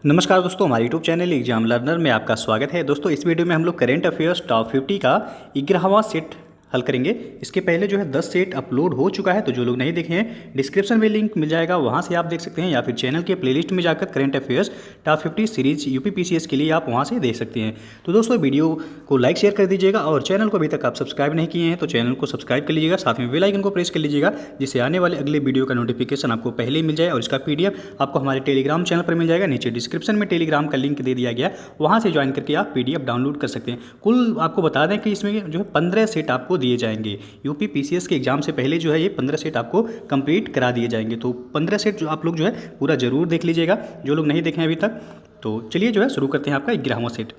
नमस्कार दोस्तों, हमारे यूट्यूब चैनल एग्जाम लर्नर में आपका स्वागत है। दोस्तों इस वीडियो में हम लोग करेंट अफेयर्स टॉप 50 का 11वां सेट हल करेंगे। इसके पहले जो है 10 सेट अपलोड हो चुका है, तो जो लोग नहीं देखे हैं डिस्क्रिप्शन में लिंक मिल जाएगा, वहां से आप देख सकते हैं, या फिर चैनल के प्लेलिस्ट में जाकर current affairs top 50 series UPPCS के लिए आप वहां से देख सकते हैं। तो दोस्तों वीडियो को लाइक शेयर कर दीजिएगा और चैनल को अभी तक आप सब्सक्राइब नहीं किए हैं तो चैनल को सब्सक्राइब कर लीजिएगा, साथ में बेल आइकन को प्रेस कर लीजिएगा, जिससे आने वाले अगले वीडियो का नोटिफिकेशन आपको पहले ही मिल जाए। और इसका पीडीएफ आपको हमारे टेलीग्राम चैनल पर मिल जाएगा, नीचे डिस्क्रिप्शन में टेलीग्राम का लिंक दे दिया गया, वहां से ज्वाइन करके आप पीडीएफ डाउनलोड कर सकते हैं। कुल आपको बता दें कि इसमें जो है 15 सेट आपको दिए जाएंगे। यूपीपीसीएस के एग्जाम से पहले जो है ये 15 सेट आपको कंप्लीट करा दिए जाएंगे। तो 15 सेट जो आप लोग जो है पूरा जरूर देख लीजिएगा, जो लोग नहीं देखे हैं अभी तक। तो चलिए जो है शुरू करते हैं आपका 11वां सेट।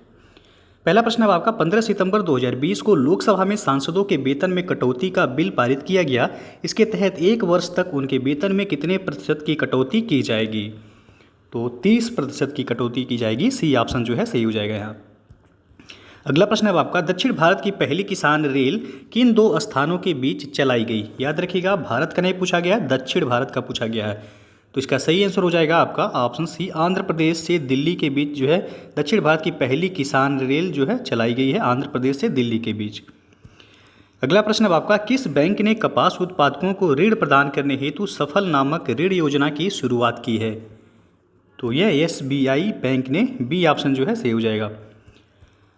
पहला प्रश्न है आपका, 15 सितंबर 2020 को लोकसभा में सांसदों के वेतन में कटौती का बिल पारित किया गया। इसके तहत 1 वर्ष तक उनके वेतन में कितने प्रतिशत की कटौती की जाएगी? तो 30% की कटौती की जाएगी। सी ऑप्शन जो है सही हो जाएगा यहाँ। अगला प्रश्न है आपका, दक्षिण भारत की पहली किसान रेल किन 2 स्थानों के बीच चलाई गई? याद रखिएगा, भारत का नहीं पूछा गया, दक्षिण भारत का पूछा गया है। तो इसका सही आंसर हो जाएगा आपका ऑप्शन सी, आंध्र प्रदेश से दिल्ली के बीच जो है दक्षिण भारत की पहली किसान रेल जो है चलाई गई है, आंध्र प्रदेश से दिल्ली के बीच। अगला प्रश्न है आपका, किस बैंक ने कपास उत्पादकों को ऋण प्रदान करने हेतु सफल नामक ऋण योजना की शुरुआत की है? तो यह एसबीआई बैंक ने। बी ऑप्शन जो है सही हो जाएगा।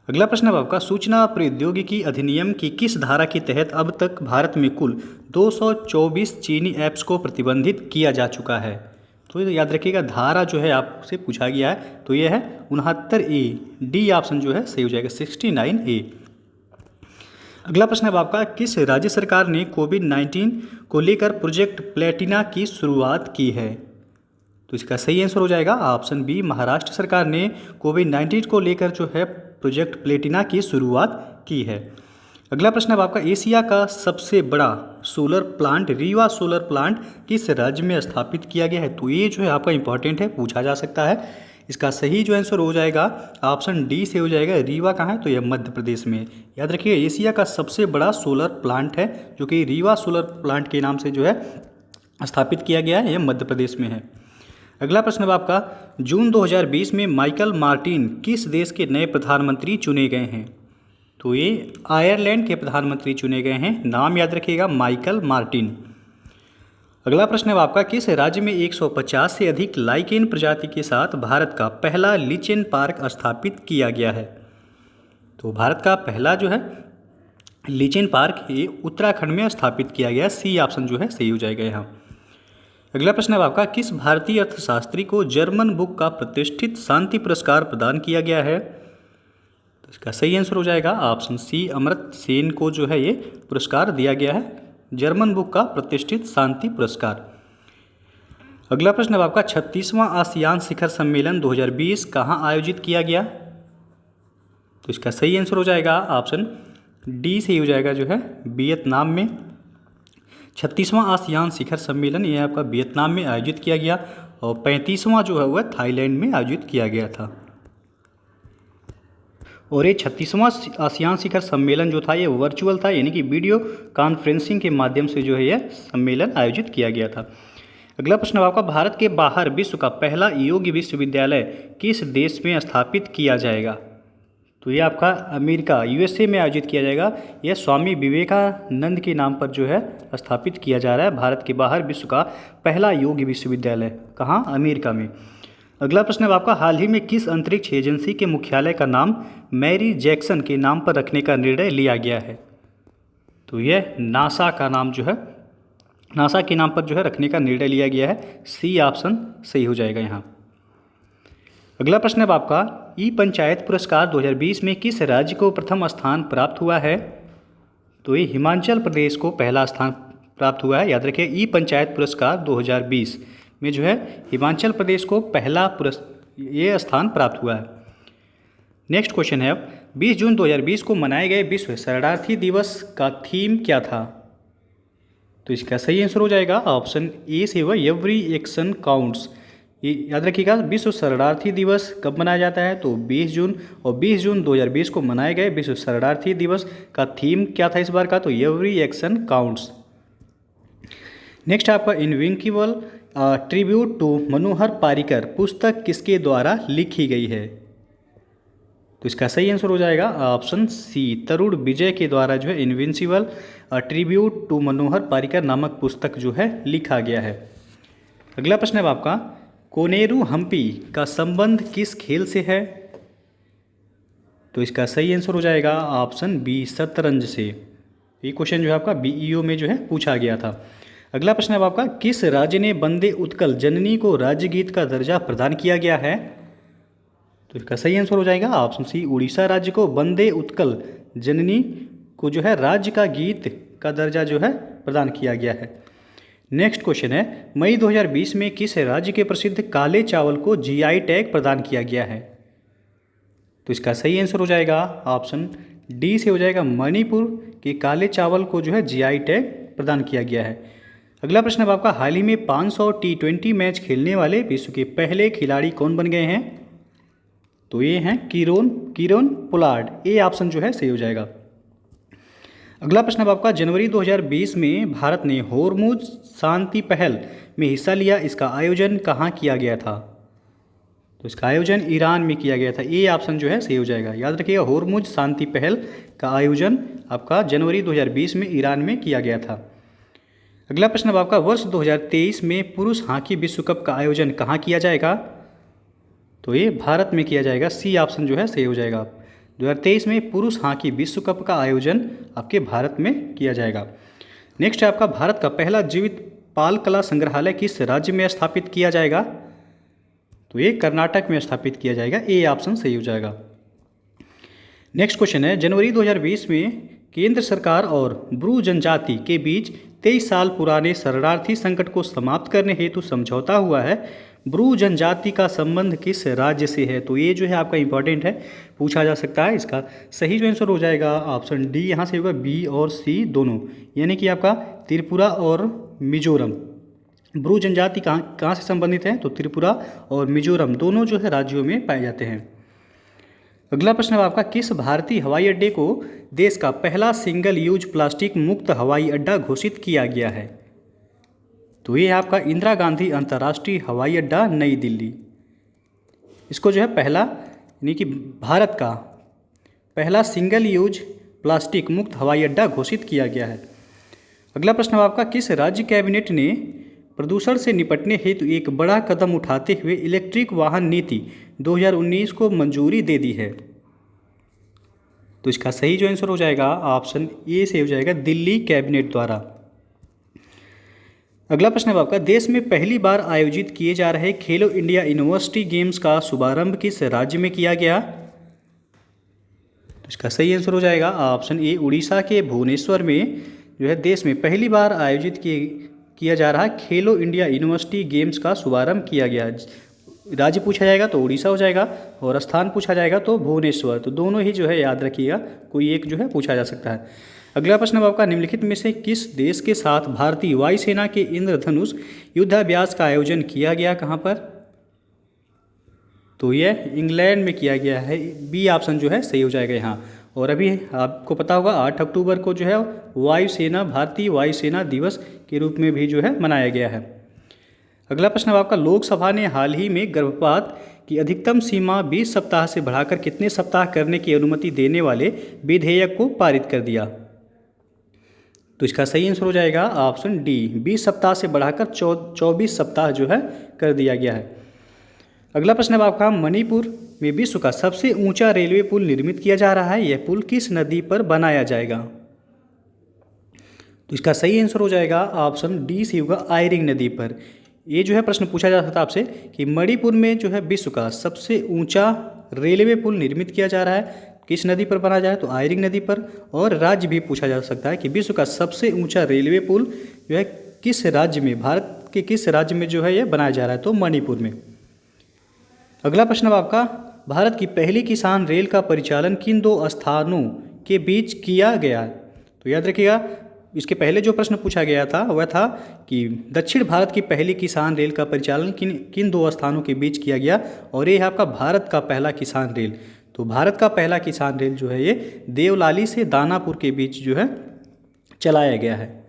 अगला प्रश्न है आपका, सूचना प्रौद्योगिकी अधिनियम की किस धारा के तहत अब तक भारत में कुल 224 चीनी ऐप्स को प्रतिबंधित किया जा चुका है? तो याद रखिएगा, धारा जो है आपसे पूछा गया है, तो यह है 69A। डी ऑप्शन जो है सही हो जाएगा, 69A। अगला प्रश्न है आपका, किस राज्य सरकार ने कोविड-19 को लेकर प्रोजेक्ट प्लेटिना की शुरुआत की है? तो इसका सही आंसर हो जाएगा ऑप्शन बी, महाराष्ट्र सरकार ने कोविड-19 को लेकर जो है प्रोजेक्ट प्लेटिना की शुरुआत की है। अगला प्रश्न है आपका, एशिया का सबसे बड़ा solar plant Rewa solar plant किस राज्य में स्थापित किया गया है? तो ये जो है आपका इंपॉर्टेंट है, पूछा जा सकता है। इसका सही जो आंसर हो जाएगा ऑप्शन डी से हो जाएगा। रीवा कहाँ है? तो यह मध्य प्रदेश में। याद रखिए, एशिया का सबसे बड़ा सोलर प्लांट है जो कि रीवा सोलर प्लांट के नाम से जो है स्थापित किया गया है, यह मध्य प्रदेश में है। अगला प्रश्न है आपका, जून 2020 में माइकल मार्टिन किस देश के नए प्रधानमंत्री चुने गए हैं? तो ये आयरलैंड के प्रधानमंत्री चुने गए हैं। नाम याद रखिएगा, माइकल मार्टिन। अगला प्रश्न है आपका, किस राज्य में 150 से अधिक लाइकेन प्रजाति के साथ भारत का पहला लीचेन पार्क स्थापित किया गया है? तो भारत का पहला जो है लीचेन पार्क ये उत्तराखंड में स्थापित किया गया। सी ऑप्शन जो है सही हो जाएगा यहाँ। अगला प्रश्न है आपका, किस भारतीय अर्थशास्त्री को जर्मन बुक का प्रतिष्ठित शांति पुरस्कार प्रदान किया गया है? तो इसका सही आंसर हो जाएगा ऑप्शन सी, अमर्त्य सेन को जो है ये पुरस्कार दिया गया है, जर्मन बुक का प्रतिष्ठित शांति पुरस्कार। अगला प्रश्न है आपका, 36वां आसियान शिखर सम्मेलन 2020 कहाँ आयोजित किया गया? तो इसका सही आंसर हो जाएगा ऑप्शन डी से हो जाएगा, जो है वियतनाम में। 36वां आसियान शिखर सम्मेलन ये आपका वियतनाम में आयोजित किया गया, और 35वां जो है वह थाईलैंड में आयोजित किया गया था। और ये 36वां आसियान शिखर सम्मेलन जो था ये वर्चुअल था, यानी कि वीडियो कॉन्फ्रेंसिंग के माध्यम से जो है यह सम्मेलन आयोजित किया गया था। अगला प्रश्न आपका, भारत के बाहर विश्व का पहला योग विश्वविद्यालय किस देश में स्थापित किया जाएगा? तो ये आपका अमेरिका यूएसए में आयोजित किया जाएगा। यह स्वामी विवेकानंद के नाम पर जो है स्थापित किया जा रहा है। भारत के बाहर विश्व का पहला योग विश्वविद्यालय कहाँ? अमेरिका में। अगला प्रश्न है आपका, हाल ही में किस अंतरिक्ष एजेंसी के मुख्यालय का नाम मैरी जैक्सन के नाम पर रखने का निर्णय लिया गया है? तो यह नासा का नाम जो है, नासा के नाम पर जो है रखने का निर्णय लिया गया है। सी ऑप्शन सही हो जाएगा यहाँ। अगला प्रश्न है आपका, ई पंचायत पुरस्कार 2020 में किस राज्य को प्रथम स्थान प्राप्त हुआ है? तो ये हिमाचल प्रदेश को पहला स्थान प्राप्त हुआ है। याद रखिए, ई पंचायत पुरस्कार 2020 में जो है हिमाचल प्रदेश को पहला ये स्थान प्राप्त हुआ है। नेक्स्ट क्वेश्चन है, अब 20 जून 2020 को मनाए गए विश्व शरणार्थी दिवस का थीम क्या था? तो इसका सही आंसर हो जाएगा ऑप्शन ए से हुआ, एवरी एक्शन काउंट्स। ये याद रखिएगा, विश्व शरणार्थी दिवस कब मनाया जाता है? तो 20 जून, और 20 जून 2020 को मनाए गए विश्व शरणार्थी दिवस का थीम क्या था इस बार का? तो एवरी एक्शन काउंट्स। नेक्स्ट आपका, इनविंसिबल ट्रिब्यूट टू मनोहर पारिकर पुस्तक किसके द्वारा लिखी गई है? तो इसका सही आंसर हो जाएगा ऑप्शन सी, तरुण विजय के द्वारा जो है इनविंसिबल ट्रिब्यूट टू मनोहर पारिकर नामक पुस्तक जो है लिखा गया है। अगला प्रश्न है आपका, कोनेरू हम्पी का संबंध किस खेल से है? तो इसका सही आंसर हो जाएगा ऑप्शन बी, शतरंज से। ये क्वेश्चन जो है आपका बीईओ में जो है पूछा गया था। अगला प्रश्न है आपका, किस राज्य ने वंदे उत्कल जननी को राज्य गीत का दर्जा प्रदान किया गया है? तो इसका सही आंसर हो जाएगा ऑप्शन सी, उड़ीसा राज्य को वंदे उत्कल जननी को जो है राज्य का गीत का दर्जा जो है प्रदान किया गया है। नेक्स्ट क्वेश्चन है, मई 2020 में किस राज्य के प्रसिद्ध काले चावल को जीआई टैग प्रदान किया गया है? तो इसका सही आंसर हो जाएगा ऑप्शन डी से हो जाएगा, मणिपुर के काले चावल को जो है जीआई टैग प्रदान किया गया है। अगला प्रश्न है आपका, हाल ही में 500 T20 मैच खेलने वाले विश्व के पहले खिलाड़ी कौन बन गए हैं? तो ये हैं किरोन पोलार्ड। ये ऑप्शन जो है सही हो जाएगा। अगला प्रश्न है आपका, जनवरी 2020 में भारत ने होर्मुज शांति पहल में हिस्सा लिया, इसका आयोजन कहाँ किया गया था? तो इसका आयोजन ईरान में किया गया था। ये ऑप्शन जो है सही हो जाएगा। याद रखिएगा, होर्मुज शांति पहल का आयोजन आपका जनवरी 2020 में ईरान में किया गया था। अगला प्रश्न है आपका, वर्ष 2023 में पुरुष हॉकी विश्व कप का आयोजन कहाँ किया जाएगा? तो ये भारत में किया जाएगा। सी ऑप्शन जो है सही हो जाएगा। 2023 में पुरुष हॉकी विश्व कप का आयोजन आपके भारत में किया जाएगा। नेक्स्ट है आपका, भारत का पहला जीवित पाल कला संग्रहालय किस राज्य में स्थापित किया जाएगा? तो ये कर्नाटक में स्थापित किया जाएगा। ए ऑप्शन सही हो जाएगा। नेक्स्ट क्वेश्चन है, जनवरी 2020 में केंद्र सरकार और ब्रू जनजाति के बीच 23 साल पुराने शरणार्थी संकट को समाप्त करने हेतु समझौता हुआ है। ब्रू जनजाति का संबंध किस राज्य से है? तो ये जो है आपका इंपॉर्टेंट है, पूछा जा सकता है। इसका सही जो आंसर हो जाएगा ऑप्शन डी, यहाँ से होगा बी और सी दोनों, यानी कि आपका त्रिपुरा और मिजोरम। ब्रू जनजाति कहाँ से संबंधित है? तो त्रिपुरा और मिजोरम दोनों जो है राज्यों में पाए जाते हैं। अगला प्रश्न है आपका, किस भारतीय हवाई अड्डे को देश का पहला सिंगल यूज प्लास्टिक मुक्त हवाई अड्डा घोषित किया गया है? तो ये है आपका इंदिरा गांधी अंतर्राष्ट्रीय हवाई अड्डा, नई दिल्ली। इसको जो है पहला, यानी कि भारत का पहला सिंगल यूज प्लास्टिक मुक्त हवाई अड्डा घोषित किया गया है। अगला प्रश्न है आपका, किस राज्य कैबिनेट ने प्रदूषण से निपटने हेतु एक बड़ा कदम उठाते हुए इलेक्ट्रिक वाहन नीति 2019 को मंजूरी दे दी है? तो इसका सही जो आंसर हो जाएगा ऑप्शन ए से हो जाएगा, दिल्ली कैबिनेट द्वारा। अगला प्रश्न है आपका, देश में पहली बार आयोजित किए जा रहे खेलो इंडिया यूनिवर्सिटी गेम्स का शुभारंभ किस राज्य में किया गया? तो इसका सही आंसर हो जाएगा ऑप्शन ए, उड़ीसा के भुवनेश्वर में जो है देश में पहली बार आयोजित किया जा रहा खेलो इंडिया यूनिवर्सिटी गेम्स का शुभारंभ किया गया। राज्य पूछा जाएगा तो उड़ीसा हो जाएगा, और स्थान पूछा जाएगा तो भुवनेश्वर। तो दोनों ही जो है याद रखिएगा, कोई एक जो है पूछा जा सकता है। अगला प्रश्न आपका, निम्नलिखित में से किस देश के साथ भारतीय वायुसेना के इंद्रधनुष युद्धाभ्यास का आयोजन किया गया? कहाँ पर? तो यह इंग्लैंड में किया गया है। बी ऑप्शन जो है सही हो जाएगा यहाँ। और अभी आपको पता होगा 8 अक्टूबर को जो है वायुसेना, भारतीय वायुसेना दिवस के रूप में भी जो है मनाया गया है। अगला प्रश्न आपका, लोकसभा ने हाल ही में गर्भपात की अधिकतम सीमा 20 सप्ताह से बढ़ाकर कितने सप्ताह करने की अनुमति देने वाले विधेयक को पारित कर दिया? तो इसका सही आंसर हो जाएगा ऑप्शन डी, 20 सप्ताह से बढ़ाकर 24 सप्ताह जो है कर दिया गया है। अगला प्रश्न है आपका, मणिपुर में विश्व का सबसे ऊंचा रेलवे पुल निर्मित किया जा रहा है, यह पुल किस नदी पर बनाया जाएगा? तो इसका सही आंसर हो जाएगा ऑप्शन डी से होगा, आयरिंग नदी पर। ये जो है प्रश्न पूछा जा सकता है आपसे कि मणिपुर में जो है विश्व का सबसे ऊंचा रेलवे पुल निर्मित किया जा रहा है, किस नदी पर बनाया जाए? तो आयरिंग नदी पर। और राज्य भी पूछा जा सकता है कि विश्व का सबसे ऊंचा रेलवे पुल जो है किस राज्य में, भारत के किस राज्य में जो है यह बनाया जा रहा है? तो मणिपुर में। अगला प्रश्न अब आपका, भारत की पहली किसान रेल का परिचालन किन 2 स्थानों के बीच किया गया? तो याद रखिएगा, इसके पहले जो प्रश्न पूछा गया था वह था कि दक्षिण भारत की पहली किसान रेल का परिचालन किन 2 स्थानों के बीच किया गया, और ये है आपका भारत का पहला किसान रेल। तो भारत का पहला किसान रेल जो है ये देवलाली से दानापुर के बीच जो है चलाया गया है।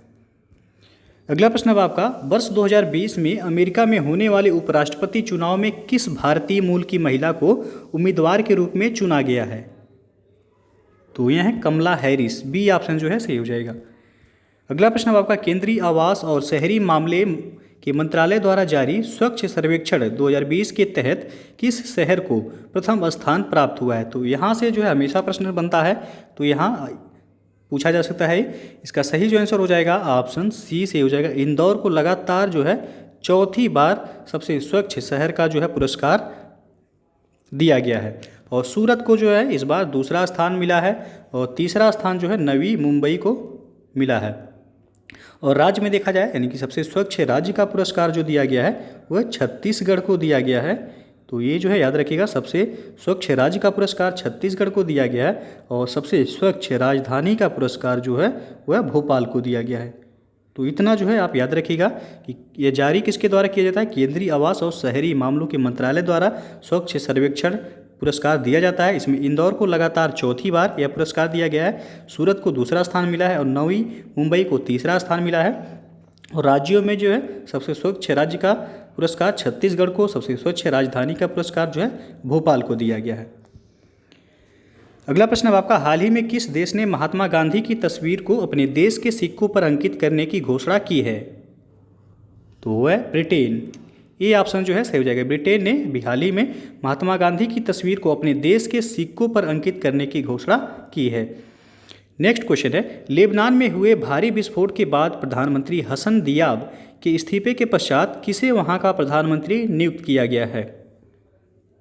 अगला प्रश्न है आपका, वर्ष 2020 में अमेरिका में होने वाले उपराष्ट्रपति चुनाव में किस भारतीय मूल की महिला को उम्मीदवार के रूप में चुना गया है? तो यह है कमला हैरिस, बी ऑप्शन जो है सही हो जाएगा। अगला प्रश्न है आपका, केंद्रीय आवास और शहरी मामले के मंत्रालय द्वारा जारी स्वच्छ सर्वेक्षण 2020 के तहत किस शहर को प्रथम स्थान प्राप्त हुआ है? तो यहाँ से जो है हमेशा प्रश्न बनता है, तो यहाँ पूछा जा सकता है। इसका सही जो आंसर हो जाएगा ऑप्शन सी से हो जाएगा। इंदौर को लगातार जो है चौथी बार सबसे स्वच्छ शहर का जो है पुरस्कार दिया गया है, और सूरत को जो है इस बार दूसरा स्थान मिला है, और तीसरा स्थान जो है नवी मुंबई को मिला है। और राज्य में देखा जाए यानी कि सबसे स्वच्छ राज्य का पुरस्कार जो दिया गया है वह छत्तीसगढ़ को दिया गया है। तो ये जो है याद रखिएगा, सबसे स्वच्छ राज्य का पुरस्कार छत्तीसगढ़ को दिया गया है, और सबसे स्वच्छ राजधानी का पुरस्कार जो है वह भोपाल को दिया गया है। तो इतना जो है आप याद रखिएगा कि ये जारी किसके द्वारा किया जाता है? केंद्रीय आवास और शहरी मामलों के मंत्रालय द्वारा स्वच्छ सर्वेक्षण पुरस्कार दिया जाता है। इसमें इंदौर को लगातार चौथी बार यह पुरस्कार दिया गया है, सूरत को दूसरा स्थान मिला है, और नवी मुंबई को तीसरा स्थान मिला है। और राज्यों में जो है सबसे स्वच्छ राज्य का पुरस्कार छत्तीसगढ़ को, सबसे स्वच्छ राजधानी का पुरस्कार जो है भोपाल को दिया गया है। अगला प्रश्न है आपका, हाल ही में किस देश ने महात्मा गांधी की तस्वीर को अपने देश के सिक्कों पर अंकित करने की घोषणा की है? तो वह है ब्रिटेन। ये ऑप्शन जो है सही हो जाएगा। ब्रिटेन ने भी हाल ही में महात्मा गांधी की तस्वीर को अपने देश के सिक्कों पर अंकित करने की घोषणा की है। नेक्स्ट क्वेश्चन है, लेबनान में हुए भारी विस्फोट के बाद प्रधानमंत्री हसन दियाब के इस्तीफे के पश्चात किसे वहां का प्रधानमंत्री नियुक्त किया गया है?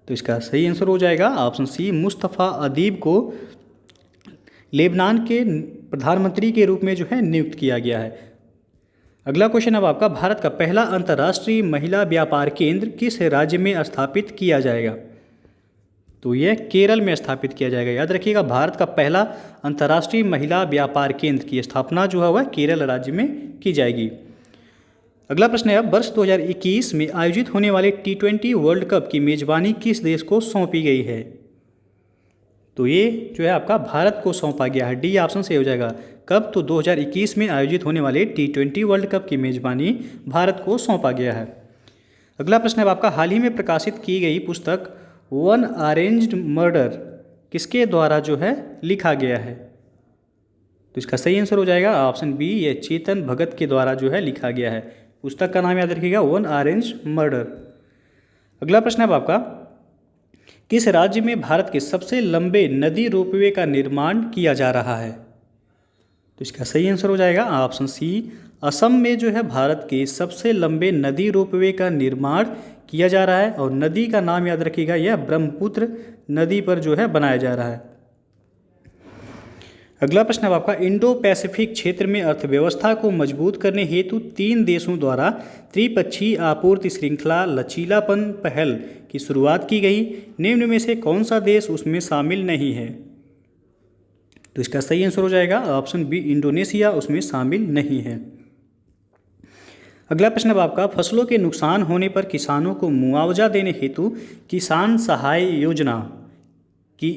तो इसका सही आंसर हो जाएगा ऑप्शन सी, मुस्तफ़ा अदीब को लेबनान के प्रधानमंत्री के रूप में जो है नियुक्त किया गया है। अगला क्वेश्चन अब आपका, भारत का पहला अंतर्राष्ट्रीय महिला व्यापार केंद्र किस राज्य में स्थापित किया जाएगा? तो यह केरल में स्थापित किया जाएगा। याद रखिएगा, भारत का पहला अंतर्राष्ट्रीय महिला व्यापार केंद्र की स्थापना जो है वह केरल राज्य में की जाएगी। अगला प्रश्न है, अब वर्ष 2021 में आयोजित होने वाले T20 वर्ल्ड कप की मेजबानी किस देश को सौंपी गई है? तो ये जो है आपका भारत को सौंपा गया है। डी ऑप्शन से हो जाएगा। कब? तो 2021 में आयोजित होने वाले T20 वर्ल्ड कप की मेजबानी भारत को सौंपा गया है। अगला प्रश्न है आपका, हाल ही में प्रकाशित की गई पुस्तक वन अरेंज्ड मर्डर किसके द्वारा जो है लिखा गया है? तो इसका सही आंसर हो जाएगा ऑप्शन बी, ये चेतन भगत के द्वारा जो है लिखा गया है। पुस्तक का नाम याद रखिएगा, वन अरेंज्ड मर्डर। अगला प्रश्न है आपका, किस राज्य में भारत के सबसे लंबे नदी रोपवे का निर्माण किया जा रहा है? तो इसका सही आंसर हो जाएगा ऑप्शन सी, असम में जो है भारत के सबसे लंबे नदी रोपवे का निर्माण किया जा रहा है, और नदी का नाम याद रखिएगा, यह ब्रह्मपुत्र नदी पर जो है बनाया जा रहा है। अगला प्रश्न है आपका, इंडो पैसिफिक क्षेत्र में अर्थव्यवस्था को मजबूत करने हेतु 3 देशों द्वारा त्रिपक्षीय आपूर्ति श्रृंखला लचीलापन पहल की शुरुआत की गई। निम्न में से कौन सा देश उसमें शामिल नहीं है? तो इसका सही आंसर हो जाएगा ऑप्शन बी, इंडोनेशिया उसमें शामिल नहीं है। अगला प्रश्न है आपका, फसलों के नुकसान होने पर किसानों को मुआवजा देने हेतु किसान सहाय योजना की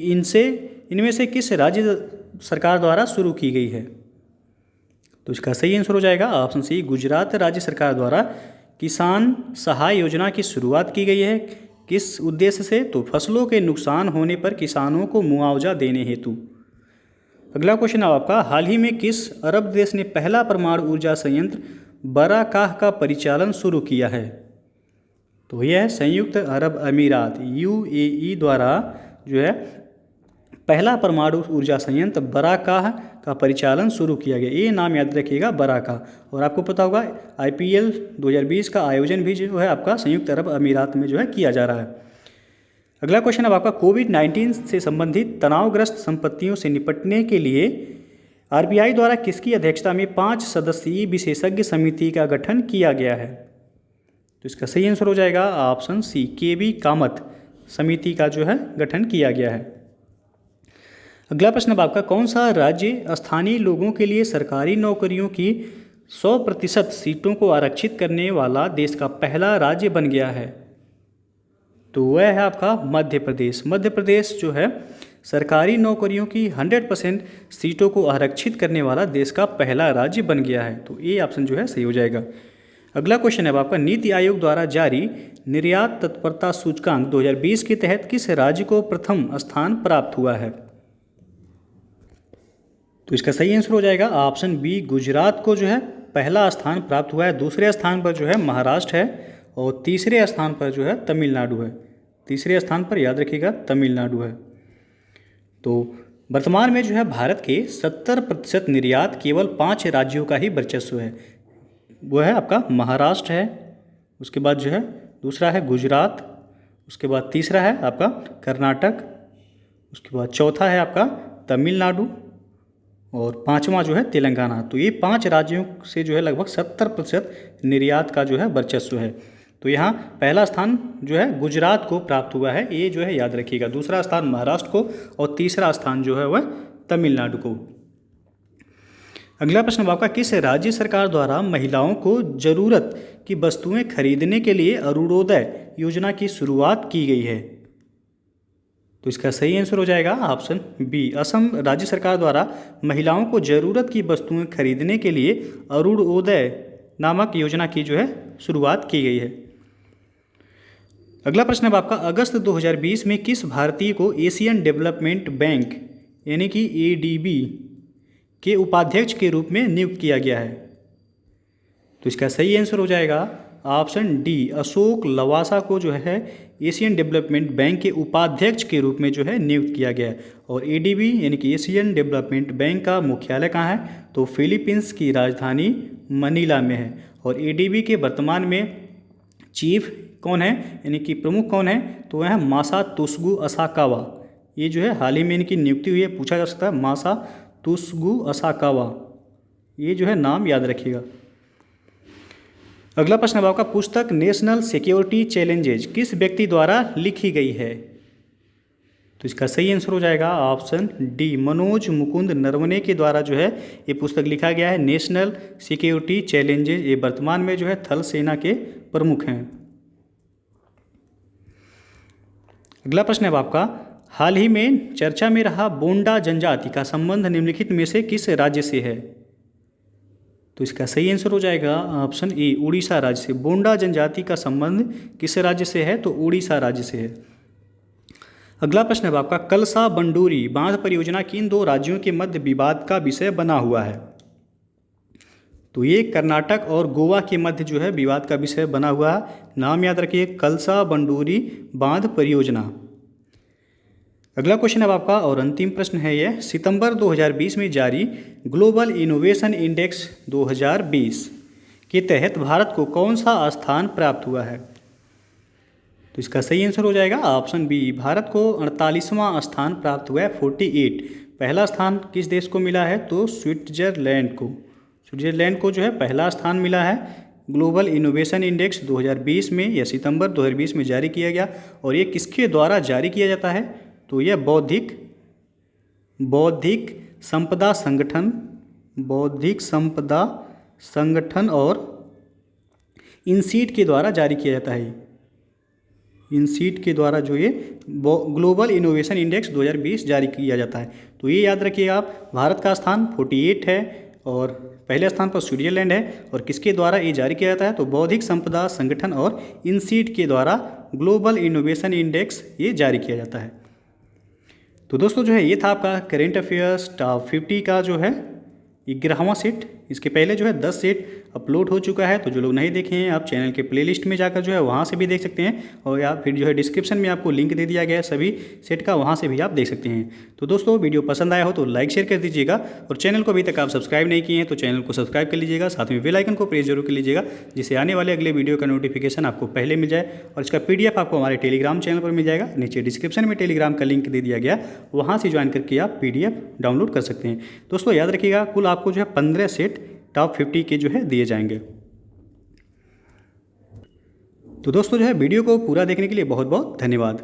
इनमें से किस राज्य सरकार द्वारा शुरू की गई है? तो इसका सही आंसर हो जाएगा ऑप्शन सी, गुजरात राज्य सरकार द्वारा किसान सहाय योजना की शुरुआत की गई है। किस उद्देश्य से? तो फसलों के नुकसान होने पर किसानों को मुआवजा देने हेतु। अगला क्वेश्चन है आपका, हाल ही में किस अरब देश ने पहला परमाणु ऊर्जा संयंत्र बराकाह का परिचालन शुरू किया है? तो यह है संयुक्त अरब अमीरात UAE द्वारा जो है पहला परमाणु ऊर्जा संयंत्र बराकाह का परिचालन शुरू किया गया। ये नाम याद रखिएगा, बराकाह। और आपको पता होगा IPL 2020 का आयोजन भी जो है आपका संयुक्त अरब अमीरात में जो है किया जा रहा है। अगला क्वेश्चन अब आपका, कोविड-19 से संबंधित तनावग्रस्त संपत्तियों से निपटने के लिए RBI द्वारा किसकी अध्यक्षता में 5 सदस्यीय विशेषज्ञ समिति का गठन किया गया है? तो इसका सही आंसर हो जाएगा ऑप्शन सी, KB कामत समिति का जो है गठन किया गया है। अगला प्रश्न अब आपका, कौन सा राज्य स्थानीय लोगों के लिए सरकारी नौकरियों की 100% सीटों को आरक्षित करने वाला देश का पहला राज्य बन गया है? तो वह है आपका मध्य प्रदेश। मध्य प्रदेश जो है सरकारी नौकरियों की 100% सीटों को आरक्षित करने वाला देश का पहला राज्य बन गया है। तो ये ऑप्शन जो है सही हो जाएगा। अगला क्वेश्चन है आपका, नीति आयोग द्वारा जारी निर्यात तत्परता सूचकांक 2020 के तहत किस राज्य को प्रथम स्थान प्राप्त हुआ है? तो इसका सही आंसर हो जाएगा ऑप्शन बी, गुजरात को जो है पहला स्थान प्राप्त हुआ है। दूसरे स्थान पर जो है महाराष्ट्र है और तीसरे स्थान पर जो है तमिलनाडु है। तीसरे स्थान पर याद रखिएगा तमिलनाडु है। तो वर्तमान में जो है भारत के 70% निर्यात केवल 5 राज्यों का ही वर्चस्व है। वो है आपका महाराष्ट्र है, उसके बाद जो है दूसरा है गुजरात, उसके बाद तीसरा है आपका कर्नाटक, उसके बाद चौथा है आपका तमिलनाडु और पांचवा जो है तेलंगाना। तो ये 5 राज्यों से जो है लगभग 70% निर्यात का जो है वर्चस्व है। तो यहाँ पहला स्थान जो है गुजरात को प्राप्त हुआ है, ये जो है याद रखिएगा। दूसरा स्थान महाराष्ट्र को और तीसरा स्थान जो है वह तमिलनाडु को। अगला प्रश्न आपका, किस राज्य सरकार द्वारा महिलाओं को जरूरत की वस्तुएं खरीदने के लिए अरुणोदय योजना की शुरुआत की गई है? तो इसका सही आंसर हो जाएगा ऑप्शन बी, असम राज्य सरकार द्वारा महिलाओं को जरूरत की वस्तुएं खरीदने के लिए अरुणोदय नामक योजना की जो है शुरुआत की गई है। अगला प्रश्न है आपका, अगस्त 2020 में किस भारतीय को एशियन डेवलपमेंट बैंक यानी कि एडीबी के उपाध्यक्ष के रूप में नियुक्त किया गया है? तो इसका सही आंसर हो जाएगा ऑप्शन डी, अशोक लवासा को जो है एशियन डेवलपमेंट बैंक के उपाध्यक्ष के रूप में जो है नियुक्त किया गया है। और एडीबी यानी कि एशियन डेवलपमेंट बैंक का मुख्यालय कहाँ है? तो फिलीपींस की राजधानी मनीला में है। और एडीबी के वर्तमान में चीफ कौन है यानी कि प्रमुख कौन है? तो वह है मासातसुगु असाकावा। ये जो है हाल ही में इनकी नियुक्ति हुई है, पूछा जा सकता है मासातसुगु असाकावा, ये जो है नाम याद रखिएगा। अगला प्रश्न है आपका, पुस्तक नेशनल सिक्योरिटी चैलेंजेज किस व्यक्ति द्वारा लिखी गई है? तो इसका सही आंसर हो जाएगा ऑप्शन डी, मनोज मुकुंद नरवणे के द्वारा जो है ये पुस्तक लिखा गया है। नेशनल सिक्योरिटी चैलेंजेज, ये वर्तमान में जो है थल सेना के प्रमुख हैं। अगला प्रश्न है आपका, हाल ही में चर्चा में रहा बोंडा जनजाति का संबंध निम्नलिखित में से किस राज्य से है? तो इसका सही आंसर हो जाएगा ऑप्शन ए, उड़ीसा राज्य से। बोंडा जनजाति का संबंध किस राज्य से है? तो उड़ीसा राज्य से है। अगला प्रश्न है आपका, कलसा बंडूरी बांध परियोजना किन 2 राज्यों के मध्य विवाद का विषय बना हुआ है? तो ये कर्नाटक और गोवा के मध्य जो है विवाद का विषय बना हुआ है। नाम याद रखिए, कलसा बंडूरी बांध परियोजना। अगला क्वेश्चन है आपका और अंतिम प्रश्न है यह, सितंबर 2020 में जारी ग्लोबल इनोवेशन इंडेक्स 2020 के तहत भारत को कौन सा स्थान प्राप्त हुआ है? तो इसका सही आंसर हो जाएगा ऑप्शन बी, भारत को 48वां स्थान प्राप्त हुआ है, 48। पहला स्थान किस देश को मिला है? तो स्विट्जरलैंड को। स्विट्जरलैंड को जो है पहला स्थान मिला है ग्लोबल इनोवेशन इंडेक्स 2020 में, या सितंबर 2020 में जारी किया गया। और ये किसके द्वारा जारी किया जाता है? तो यह बौद्धिक संपदा संगठन और इनसीड के द्वारा जारी किया जाता है। इनसीड के द्वारा जो ये ग्लोबल इनोवेशन इंडेक्स 2020 जारी किया जाता है। तो ये याद रखिएगा आप, भारत का स्थान 48 है और पहले स्थान पर स्विट्जरलैंड है। और किसके द्वारा ये जारी किया जाता है? तो बौद्धिक संपदा संगठन और इनसीड के द्वारा ग्लोबल इनोवेशन इंडेक्स ये जारी किया जाता है। तो दोस्तों जो है ये था आपका करेंट अफेयर्स टॉप 50 का जो है 11वां सेट। इसके पहले जो है 10 सेट अपलोड हो चुका है, तो जो लोग नहीं देखे हैं आप चैनल के प्लेलिस्ट में जाकर जो है वहाँ से भी देख सकते हैं, और या फिर जो है डिस्क्रिप्शन में आपको लिंक दे दिया गया है सभी सेट का, वहाँ से भी आप देख सकते हैं। तो दोस्तों वीडियो पसंद आया हो तो लाइक शेयर कर दीजिएगा, और चैनल को अभी तक आप सब्सक्राइब नहीं किए हैं तो चैनल को सब्सक्राइब कर लीजिएगा, साथ में बेल आइकन को प्रेस जरूर कर लीजिएगा, जिससे आने वाले अगले वीडियो का नोटिफिकेशन आपको पहले मिल जाए। और इसका PDF आपको हमारे टेलीग्राम चैनल पर मिल जाएगा, नीचे डिस्क्रिप्शन में टेलीग्राम का लिंक दे दिया गया, वहाँ से ज्वाइन करके आप PDF डाउनलोड कर सकते हैं। दोस्तों याद रखिएगा, कुल आपको जो है 15 सेट टॉप 50 के जो है दिए जाएंगे। तो दोस्तों जो है वीडियो को पूरा देखने के लिए बहुत बहुत धन्यवाद।